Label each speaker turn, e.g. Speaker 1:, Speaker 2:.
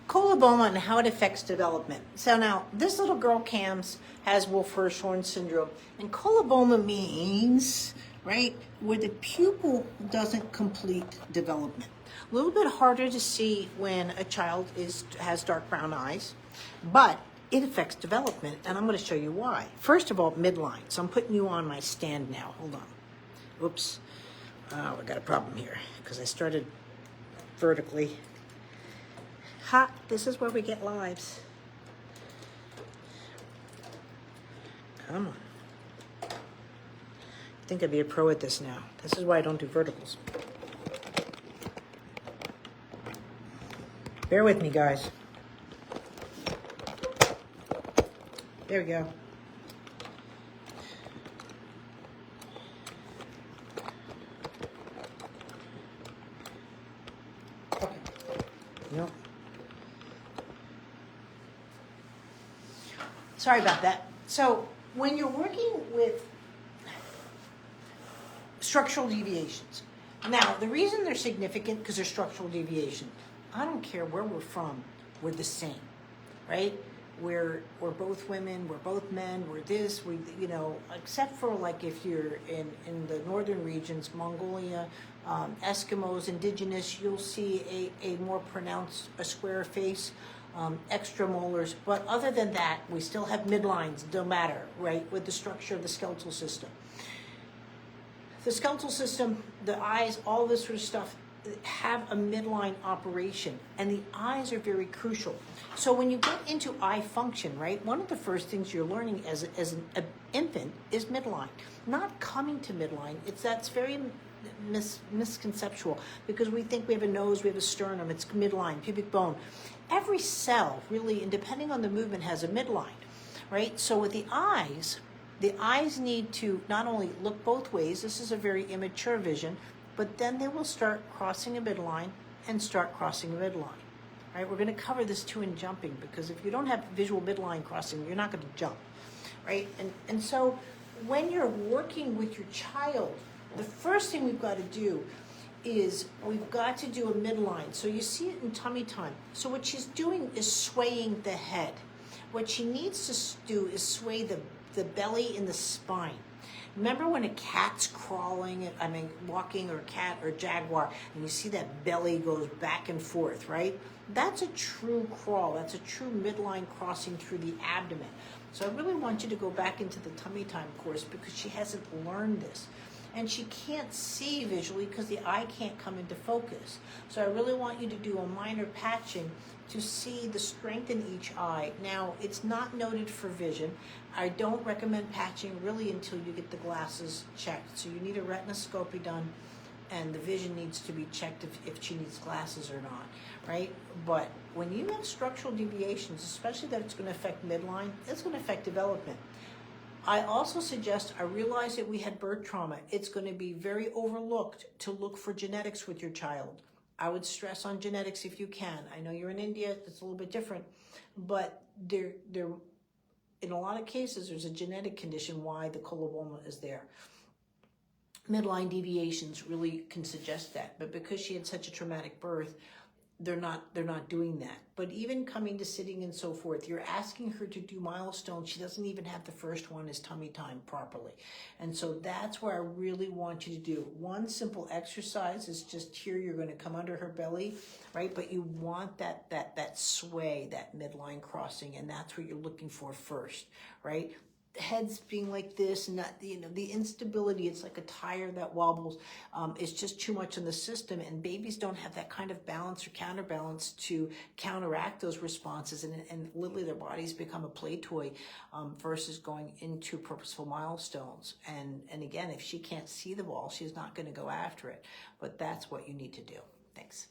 Speaker 1: Coloboma and how it affects development. So now, this little girl, Cams, has Wolf-Hirschhorn syndrome. And coloboma means, right, where the pupil doesn't complete development. A little bit harder to see when a child has dark brown eyes, but it affects development, and I'm going to show you why. First of all, midline. So I'm putting you on my stand now. Hold on. Oops. Oh, I got a problem here because I started vertically. Ha, this is where we get lives. Come on. I think I'd be a pro at this now. This is why I don't do verticals. Bear with me, guys. There we go. Okay. Nope. Sorry about that. So when you're working with structural deviations, now the reason they're significant because they're structural deviations. I don't care where we're from, we're the same, right? We're both women, we're both men, we're this, we, you know, except for like if you're in the northern regions, Mongolia, Eskimos, indigenous, you'll see a more pronounced, a square face, extra molars. But other than that, we still have midlines, don't matter, right, with the structure of the skeletal system. The skeletal system, the eyes, all this sort of stuff, have a midline operation, and the eyes are very crucial. So when you get into eye function, right, one of the first things you're learning as an infant is midline. Not coming to midline, that's very misconceptual, because we think we have a nose, we have a sternum, it's midline, pubic bone. Every cell, really, and depending on the movement, has a midline, right? So with the eyes need to not only look both ways, this is a very immature vision, but then they will start crossing a midline and start crossing a midline. Right? We're going to cover this too in jumping, because if you don't have visual midline crossing, you're not going to jump, right? And so when you're working with your child, the first thing we've got to do is we've got to do a midline. So you see it in tummy time. So what she's doing is swaying the head. What she needs to do is sway the belly and the spine. Remember when a cat's crawling, walking, or cat or jaguar, and you see that belly goes back and forth, right? That's a true crawl. That's a true midline crossing through the abdomen. So I really want you to go back into the tummy time course, because she hasn't learned this. And she can't see visually because the eye can't come into focus. So I really want you to do a minor patching to see the strength in each eye. Now, it's not noted for vision. I don't recommend patching really until you get the glasses checked. So you need a retinoscopy done, and the vision needs to be checked if she needs glasses or not, right? But when you have structural deviations, especially that it's going to affect midline, it's going to affect development. I also suggest, I realize that we had birth trauma. It's going to be very overlooked to look for genetics with your child. I would stress on genetics if you can. I know you're in India, it's a little bit different, but there, in a lot of cases, there's a genetic condition why the coloboma is there. Midline deviations really can suggest that, but because she had such a traumatic birth, they're not doing that. But even coming to sitting and so forth, you're asking her to do milestones. She doesn't even have the first one is tummy time properly. And so that's where I really want you to do. One simple exercise is just here, you're going to come under her belly, right? But you want that sway, that midline crossing, and that's what you're looking for first, right? Heads being like this, and not, the instability, it's like a tire that wobbles. It's just too much in the system, and babies don't have that kind of balance or counterbalance to counteract those responses, and literally their bodies become a play toy versus going into purposeful milestones. And again, if she can't see the ball, she's not going to go after it, but that's what you need to do. Thanks.